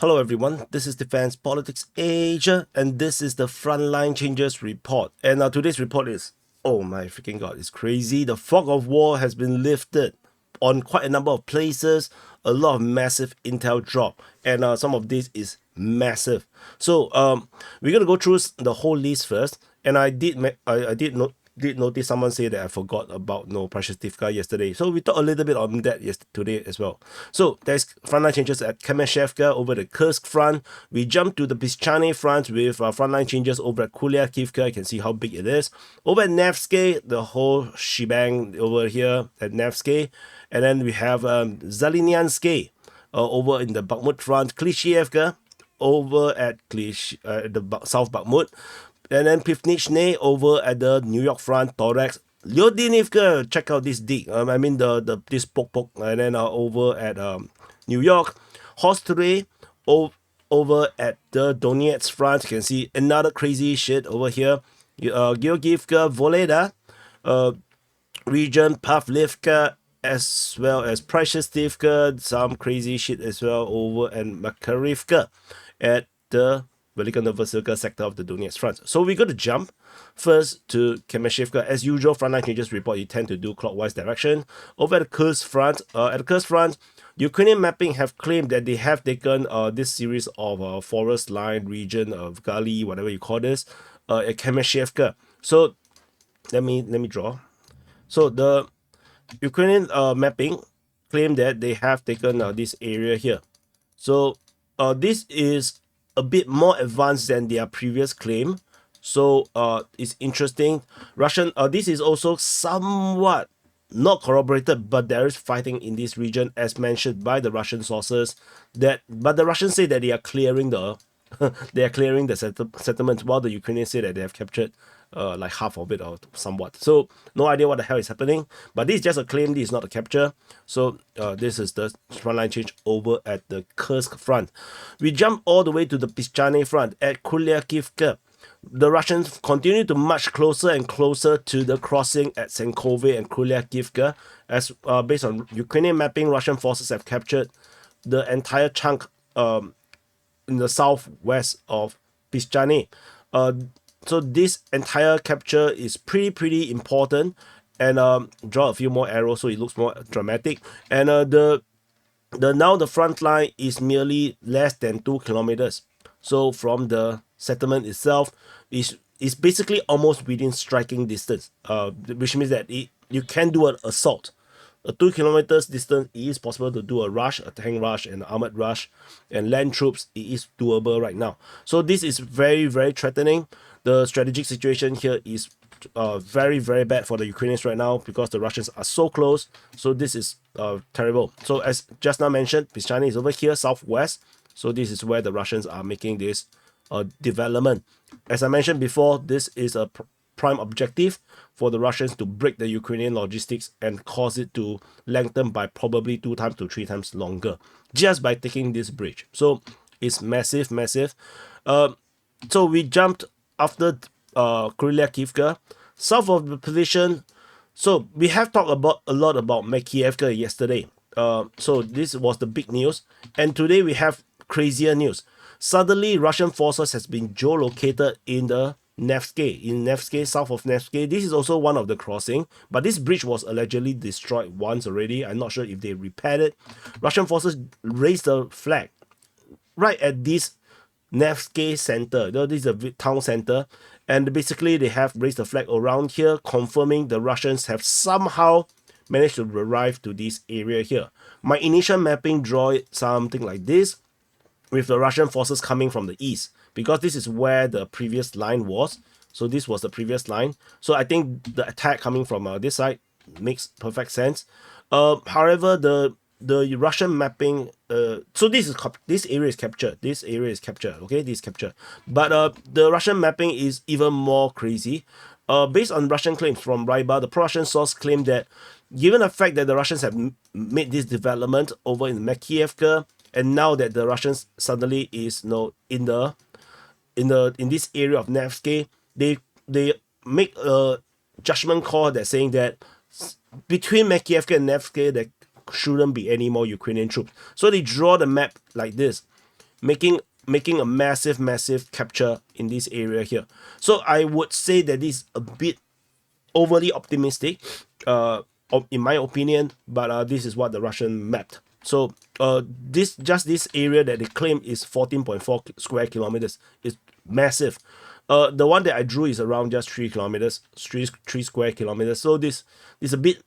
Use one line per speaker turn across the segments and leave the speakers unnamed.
Hello everyone, this is Defense Politics Asia, and this is the Frontline Changes Report. And today's report is, oh my freaking god, it's crazy. The fog of war has been lifted on quite a number of places. A lot of massive intel drop, and some of this is massive. So we're gonna go through the whole list first. And I did notice someone say that I forgot about Prashestivka yesterday. So we talked a little bit on that today as well. So there's frontline changes at Kameshevka over the Kursk front. We jump to the Pischane front with frontline changes over at Kuliakivka. You can see how big it is. Over at Nevsky, the whole shebang over here at Nevsky. And then we have Zaliniansky over in the Bakhmut front. Klishchievka over at the South Bakhmut. And then Pivnichne over at the New York front, Torex. Lyodinivka, check out this dig. This poke, and then over at New York. Hostre over at the Donetsk front. You can see another crazy shit over here. Georgievka, Voleda region, Pavlivka, as well as Prashestivka, some crazy shit as well over and Makarivka at the Velikonovo sector of the Donetsk front. So we're going to jump first to Kameshevka. As usual, frontline changes report, you tend to do clockwise direction. Over at the Kursk front, Ukrainian mapping have claimed that they have taken this series of forest line region of Gali, whatever you call this, at Kameshevka. So let me draw. So the Ukrainian mapping claim that they have taken this area here. So this is a bit more advanced than their previous claim. So it's interesting. This is also somewhat not corroborated, but there is fighting in this region as mentioned by the Russian sources. But the Russians say that they are clearing the settlements, while the Ukrainians say that they have captured like half of it or somewhat. So no idea what the hell is happening, but this is just a claim. This is not a capture. So this is the frontline change over at the Kursk front. We jump all the way to the Pischane front at Kuliakivka. The Russians continue to march closer and closer to the crossing at Senkove and Kuliakivka. As based on Ukrainian mapping, Russian forces have captured the entire chunk in the southwest of Pischane. So this entire capture is pretty important, and draw a few more arrows so it looks more dramatic. And now the front line is merely less than 2 kilometers. So from the settlement itself is basically almost within striking distance, which means that you can do an assault. A 2 kilometers distance, it is possible to do a rush, a tank rush, and armored rush, and land troops, it is doable right now. So this is very threatening. The strategic situation here is very bad for the Ukrainians right now because the Russians are so close. So this is terrible. So as just now mentioned, Pischane is over here, southwest. So this is where the Russians are making this development. As I mentioned before, this is a prime objective for the Russians to break the Ukrainian logistics and cause it to lengthen by probably 2 times to 3 times longer just by taking this bridge. So it's massive. So we jumped after Kuliakivka, south of the position. So we have talked a lot about Makiivka yesterday. So this was the big news, and today we have crazier news. Suddenly, Russian forces has been geolocated in the Nevsky, south of Nevsky. This is also one of the crossing, but this bridge was allegedly destroyed once already. I'm not sure if they repaired it. Russian forces raised the flag right at this Nevsky center. This is a town center, and basically they have raised the flag around here, confirming the Russians have somehow managed to arrive to this area here. My initial mapping draw it something like this, with the Russian forces coming from the east, because this is where the previous line was. So this was the previous line. So I think the attack coming from this side makes perfect sense. However, the Russian mapping, so this area is captured. Okay, this is captured. But the Russian mapping is even more crazy. Based on Russian claims from Ryba, the pro-Russian source claimed that given the fact that the Russians have made this development over in Makiivka, and now that the Russians suddenly is in this area of Nevsky, they make a judgment call that saying that between Makiivka and Nevsky there shouldn't be any more Ukrainian troops. So they draw the map like this. making a massive capture in this area here. So I would say that this is a bit overly optimistic, in my opinion, but this is what the Russian mapped. So this area that they claim is 14.4 square kilometers is massive. The one that I drew is around just 3 kilometers, 3 square kilometers. So this is a bit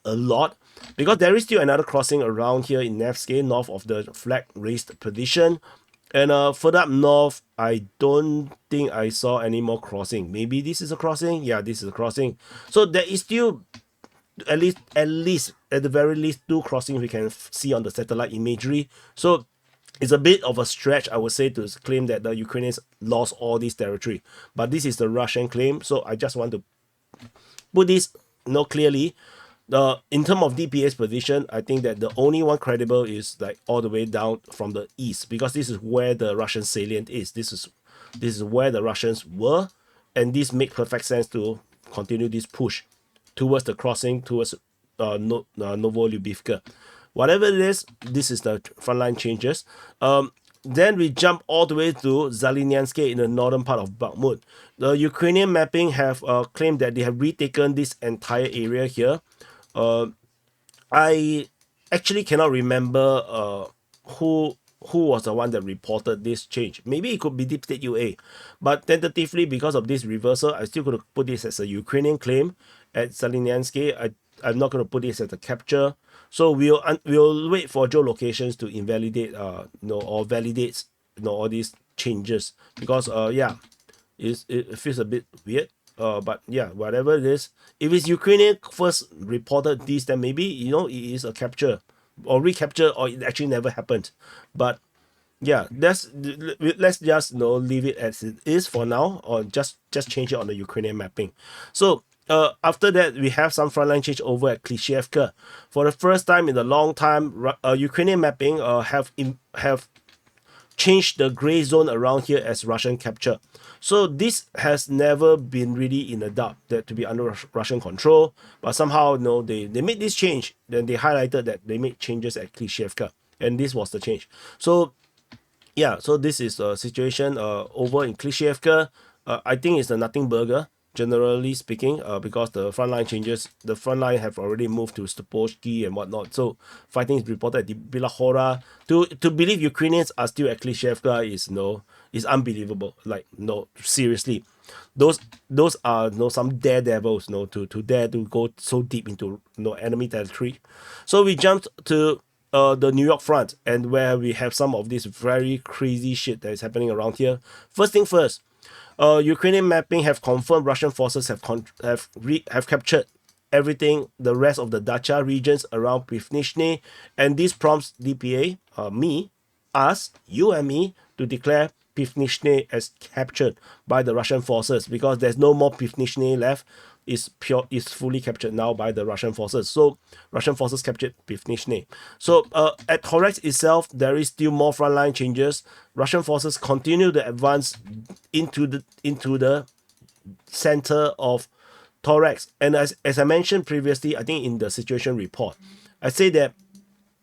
a lot, because there is still another crossing around here in Nevsky, north of the flag raised position. And further up north, I don't think I saw any more crossing. Maybe this is a crossing. Yeah, this is a crossing. So there is still at the very least 2 crossings we can see on the satellite imagery. So it's a bit of a stretch, I would say, to claim that the Ukrainians lost all this territory. But this is the Russian claim. So I just want to put this clearly. In terms of DPA's position, I think that the only one credible is like all the way down from the east, because this is where the Russian salient is. This is where the Russians were, and this makes perfect sense to continue this push towards the crossing towards Novolubivka. Whatever it is, this is the frontline changes. Then we jump all the way to Zalynyansky in the northern part of Bakhmut. The Ukrainian mapping have claimed that they have retaken this entire area here. I actually cannot remember who was the one that reported this change. Maybe it could be Deep State UA, but tentatively, because of this reversal, I still going to put this as a Ukrainian claim at Zalynyansky. I'm not going to put this as a capture. So we'll wait for geolocations to invalidate or validates all these changes, because it feels a bit weird. But yeah, whatever it is, if it's Ukrainian first reported this, then maybe it is a capture or recapture, or it actually never happened. But yeah, let's just leave it as it is for now, or just change it on the Ukrainian mapping. So after that, we have some frontline change over at Klishchiivka. For the first time in a long time, Ukrainian mapping have changed the gray zone around here as Russian capture. So this has never been really in a doubt that to be under Russian control, but somehow they made this change. Then they highlighted that they made changes at Klishchiivka, and this was the change. So yeah, so this is a situation over in Klishchiivka. I think it's a nothing burger, generally speaking, because the front line have already moved to Stopolsky and whatnot. So fighting is reported at the Bilahora. To believe Ukrainians are still at Klishchiivka is unbelievable. Like, no, seriously. Those are some daredevils, to dare to go so deep into enemy territory. So we jumped to the New York front, and where we have some of this very crazy shit that is happening around here. First thing first, Ukrainian mapping have confirmed Russian forces have captured everything, the rest of the Dacha regions around Pivnishny, and this prompts DPA, you and me, to declare Pivnishny as captured by the Russian forces, because there's no more Pivnishny left. Is fully captured now by the Russian forces. So Russian forces captured Pivnishny. So at Torex itself, there is still more frontline changes. Russian forces continue to advance into the center of Torex. And as I mentioned previously, I think in the situation report, I say that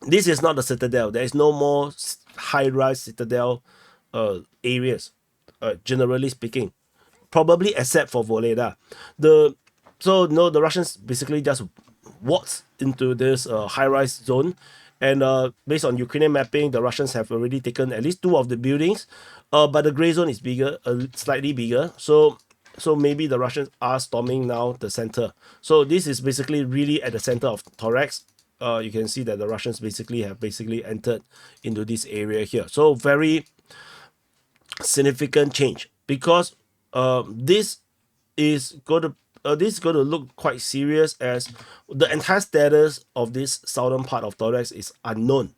this is not the citadel. There is no more high-rise citadel areas, generally speaking, probably except for Voleda. The Russians basically just walked into this high-rise zone, and based on Ukrainian mapping, the Russians have already taken at least 2 of the buildings, but the gray zone is bigger, slightly bigger. So maybe the Russians are storming now the center. So this is basically really at the center of Torex. You can see that the Russians have entered into this area here. So very significant change, because this is going to look quite serious, as the entire status of this southern part of Torex is unknown.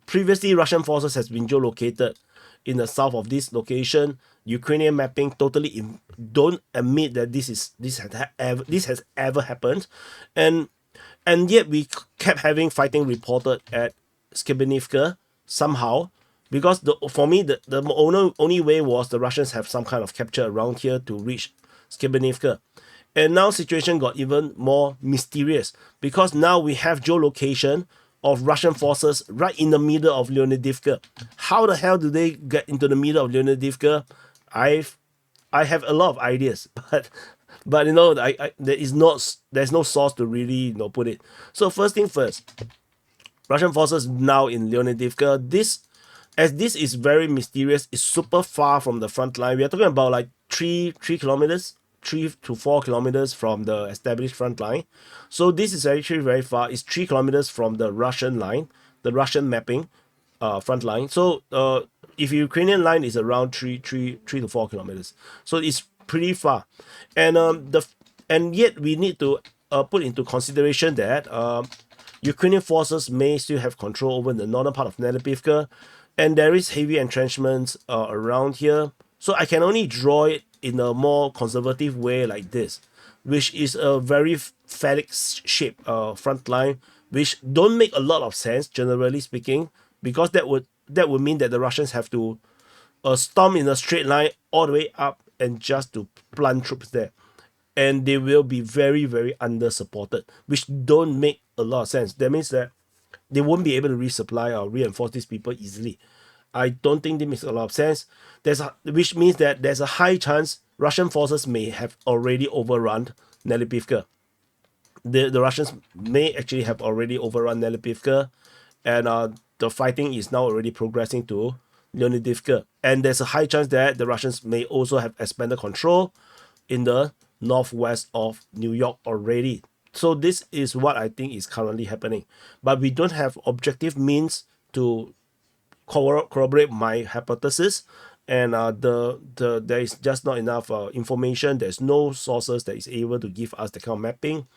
Previously, Russian forces has been geolocated in the south of this location. Ukrainian mapping totally don't admit that this has ever happened, and yet we kept having fighting reported at Skibinivka somehow. Because for me, the only way was the Russians have some kind of capture around here to reach Skibinivka. And now situation got even more mysterious, because now we have geolocation of Russian forces right in the middle of Leonidivka. How the hell do they get into the middle of Leonidivka? I have a lot of ideas, but you know, there's no source to really, you know, put it. So first thing first, Russian forces now in Leonidivka. This is very mysterious. It's super far from the front line. We are talking about like 3 kilometers, 3 to 4 kilometers from the established front line. So this is actually very far. It's 3 kilometers from the Russian line, the Russian mapping, front line. So if Ukrainian line is around 3 to 4 kilometers, so it's pretty far, and and yet we need to put into consideration that Ukrainian forces may still have control over the northern part of Nelipivka, and there is heavy entrenchments around here. So I can only draw it in a more conservative way like this, which is a very phallic shape front line, which don't make a lot of sense generally speaking, because that would mean that the Russians have to storm in a straight line all the way up and just to plant troops there, and they will be very, very under supported, which don't make a lot of sense. That means that they won't be able to resupply or reinforce these people easily. I don't think this makes a lot of sense. Which means that there's a high chance Russian forces may have already overrun Nelipivka. The Russians may actually have already overrun Nelipivka, and the fighting is now already progressing to Leonidivka. And there's a high chance that the Russians may also have expanded control in the northwest of New York already. So this is what I think is currently happening. But we don't have objective means to corroborate my hypothesis, and there is just not enough information. There's no sources that is able to give us the kind of mapping,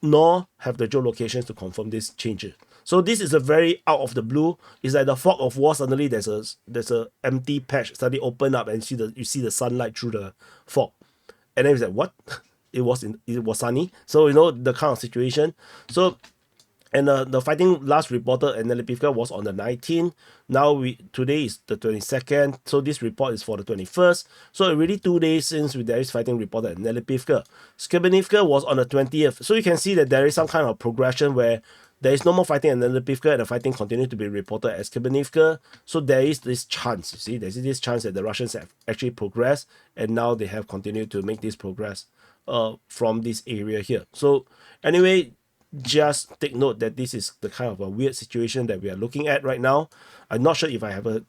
nor have the geolocations to confirm this change. So this is a very out of the blue. It's like the fog of war. Suddenly there's a empty patch suddenly open up, and you see the sunlight through the fog, and then it's like, what? It was sunny. So you know the kind of situation. So, and the fighting last reported in Nelipivka was on the 19th. Now today is the 22nd. So this report is for the 21st. So already 2 days since there is fighting reported in Nelipivka. Skibinivka was on the 20th. So you can see that there is some kind of progression where there is no more fighting in Nelipivka, and the fighting continued to be reported at Skibinivka. So there is this chance, you see, there's this chance that the Russians have actually progressed, and now they have continued to make this progress from this area here. So anyway, just take note that this is the kind of a weird situation that we are looking at right now. I'm not sure if I have a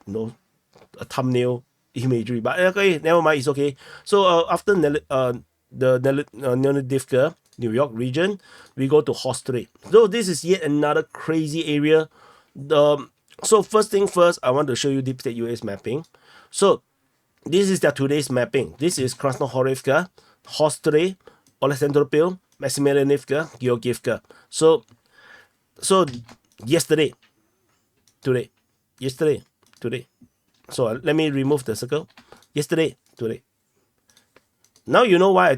thumbnail imagery, but okay, never mind, it's okay. So after the Leonidivka, New York region, we go to Hostre. So this is yet another crazy area. So first thing first, I want to show you Deep State UA's mapping. So this is their today's mapping. This is Krasnohorivka, Hostre, Oleksandropil, Maximilianivka, Georgievka. So yesterday. So let me remove the circle. Yesterday, today. Now you know why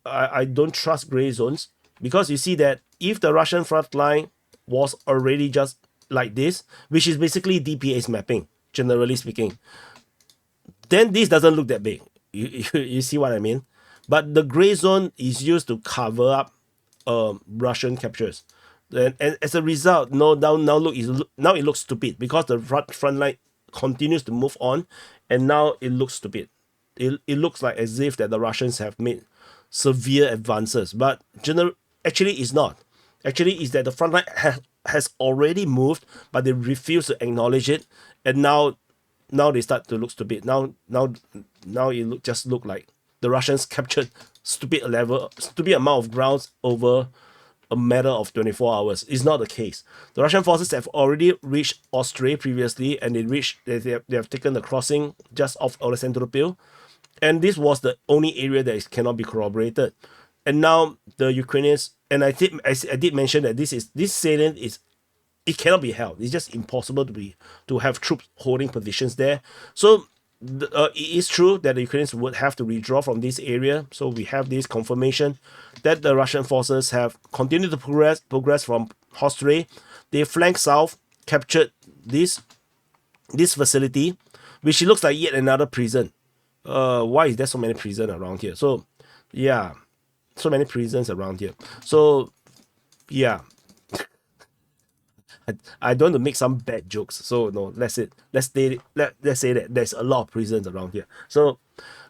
I don't trust gray zones, because you see that if the Russian front line was already just like this, which is basically DPA's mapping, generally speaking, then this doesn't look that big. You see what I mean? But the gray zone is used to cover up Russian captures, and as a result, now it looks stupid because the front line continues to move on, and now it looks stupid. It looks like as if that the Russians have made severe advances, but actually it's not. Actually, it's that the front line has already moved, but they refuse to acknowledge it, and now they start to look stupid. Now it just look like the Russians captured stupid amount of grounds over a matter of 24 hours. It's not the case. The Russian forces have already reached Austria previously, and they have taken the crossing just off Oleksandropil, and this was the only area that cannot be corroborated. And now the Ukrainians, and I did mention that this salient it cannot be held. It's just impossible to have troops holding positions there. So it is true that the Ukrainians would have to withdraw from this area. So we have this confirmation that the Russian forces have continued to progress from Hostre. They flanked south, captured this facility, which looks like yet another prison. Why is there so many prisons around here? So yeah, so many prisons around here. So yeah, I don't want to make some bad jokes. So no, let's say that there's a lot of prisons around here. So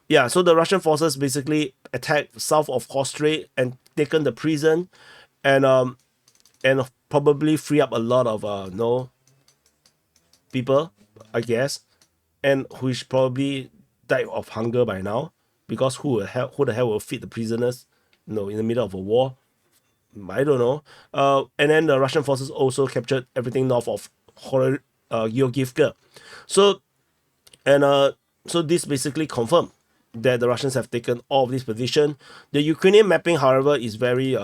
yeah, so the Russian forces basically attacked south of Kostray and taken the prison, and probably free up a lot of people, I guess, and which probably died of hunger by now, because who the hell will feed the prisoners, in the middle of a war? I don't know. And then the Russian forces also captured everything north of Georgivka. So and so this basically confirmed that the Russians have taken all of this position. The Ukrainian mapping, however, is very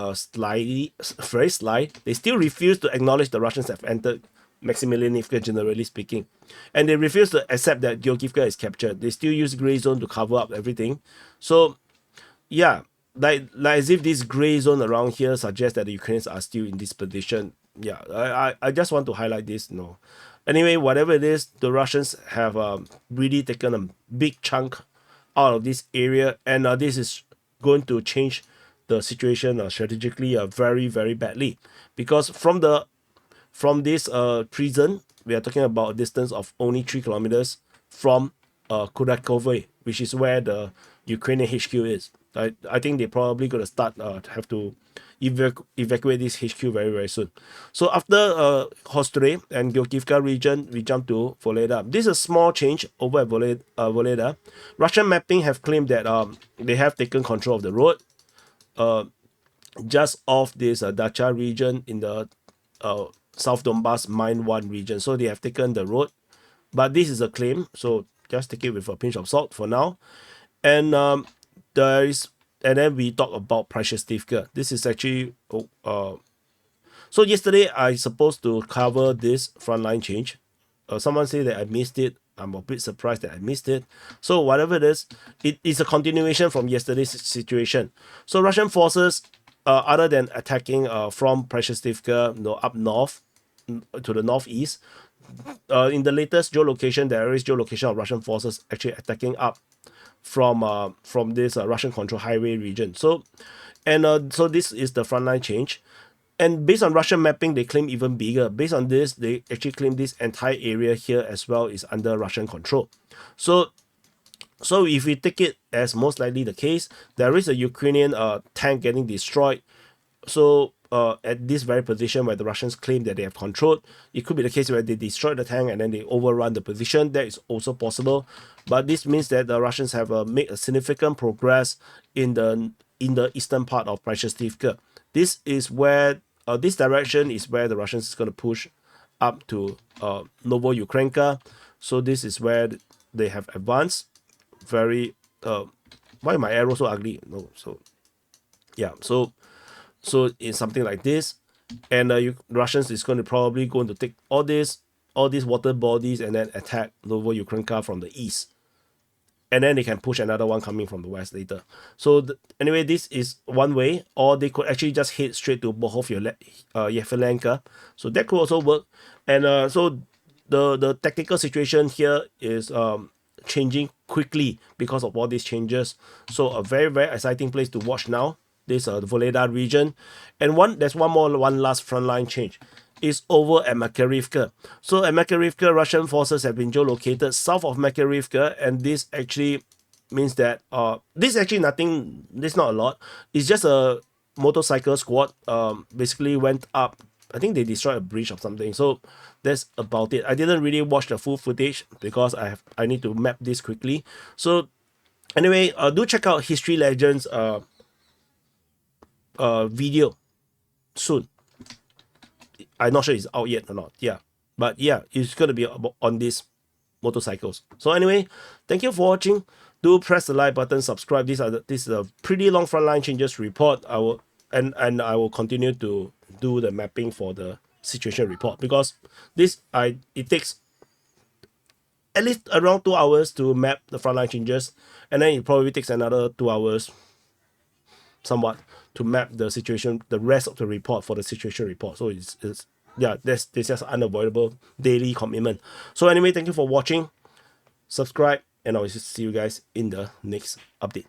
very slight. They still refuse to acknowledge the Russians have entered Maximilianivka, generally speaking, and they refuse to accept that Georgivka is captured. They still use gray zone to cover up everything. So yeah, like as if this gray zone around here suggests that the Ukrainians are still in this position. Yeah, I just want to highlight this. No, anyway, whatever it is, the Russians have really taken a big chunk out of this area, and this is going to change the situation strategically very, very badly, because from this prison, we are talking about a distance of only 3 kilometers from Kurakovy, which is where the Ukrainian HQ is. I think they probably going to start have to evacuate this HQ very, very soon. So after Kostray and Georgivka region, we jump to Voleda. This is a small change over at Voleda. Russian mapping have claimed that they have taken control of the road just off this Dacha region in the South Donbass Mine 1 region. So they have taken the road, but this is a claim, so just take it with a pinch of salt for now. And then we talk about Prashestivka. This is actually so yesterday I supposed to cover this frontline change. Someone say that I missed it. I'm a bit surprised that I missed it. So whatever it is a continuation from yesterday's situation. So Russian forces, other than attacking from Prashestivka, up north to the northeast, in the latest geolocation, there is geolocation of Russian forces actually attacking up from this Russian control highway region. So so this is the frontline change. And based on Russian mapping, they claim even bigger. Based on this, they actually claim this entire area here as well is under Russian control. So if we take it as most likely the case, there is a Ukrainian tank getting destroyed. So at this very position where the Russians claim that they have controlled, it could be the case where they destroy the tank and then they overrun the position. That is also possible. But this means that the Russians have made a significant progress in the eastern part of Prashestivka. This is where this direction is where the Russians is going to push up to Novo-Ukrenka. So this is where they have advanced. Very why my arrow so ugly? No, so yeah, so it's something like this, and Russians is going to take all these water bodies and then attack Novo-Ukrenka from the east. And then they can push another one coming from the west later. So anyway, this is one way, or they could actually just head straight to Bohov-Yefelenka. So that could also work. And so the tactical situation here is changing quickly because of all these changes. So a very, very exciting place to watch now. This the Voleda region. And there's one last frontline change. Is over at Makarivka. So at Makarivka, Russian forces have been geolocated south of Makarivka, and this actually means that this is actually nothing. This is not a lot. It's just a motorcycle squad. Basically went up. I think they destroyed a bridge or something. So that's about it. I didn't really watch the full footage because I need to map this quickly. So anyway, do check out History Legends video soon. I'm not sure it's out yet or not. Yeah, but yeah, it's gonna be on these motorcycles. So anyway, thank you for watching. Do press the like button, subscribe. This is a pretty long frontline changes report. I will continue to do the mapping for the situation report, because it takes at least around 2 hours to map the frontline changes, and then it probably takes another 2 hours somewhat to map the situation, the rest of the report for the situation report. So it's yeah, this just unavoidable daily commitment. So anyway, thank you for watching. Subscribe, and I will see you guys in the next update.